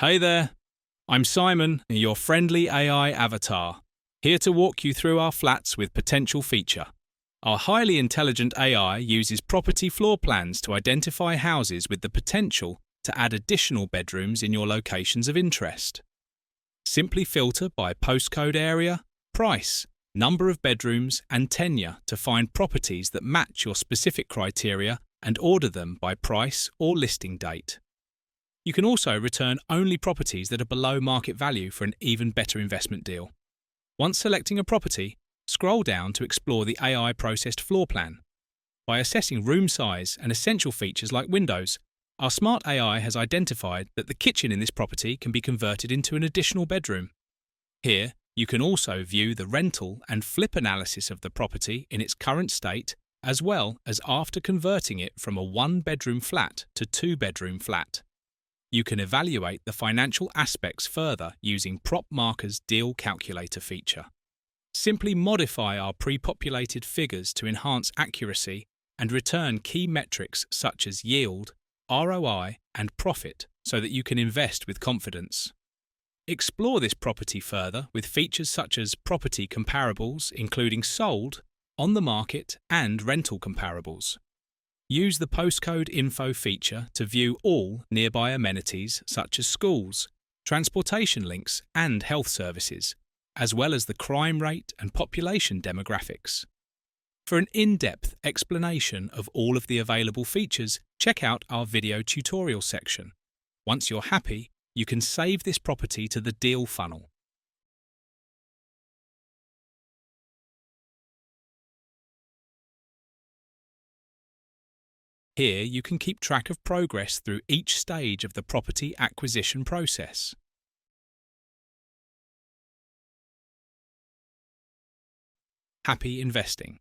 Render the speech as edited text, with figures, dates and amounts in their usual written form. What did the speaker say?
Hey there, I'm Simon, your friendly AI avatar, here to walk you through our flats with potential feature. Our highly intelligent AI uses property floor plans to identify houses with the potential to add additional bedrooms in your locations of interest. Simply filter by postcode area, price, number of bedrooms, and tenure to find properties that match your specific criteria and order them by price or listing date. You can also return only properties that are below market value for an even better investment deal. Once selecting a property, scroll down to explore the AI-processed floor plan. By assessing room size and essential features like windows, our smart AI has identified that the kitchen in this property can be converted into an additional bedroom. Here, you can also view the rental and flip analysis of the property in its current state, as well as after converting it from a one-bedroom flat to two-bedroom flat. You can evaluate the financial aspects further using PropMarker's deal calculator feature. Simply modify our pre-populated figures to enhance accuracy and return key metrics such as yield, ROI, and profit so that you can invest with confidence. Explore this property further with features such as property comparables, including sold, on the market, and rental comparables. Use the postcode info feature to view all nearby amenities such as schools, transportation links, and health services, as well as the crime rate and population demographics. For an in-depth explanation of all of the available features, check out our video tutorial section. Once you're happy, you can save this property to the deal funnel. Here you can keep track of progress through each stage of the property acquisition process. Happy investing!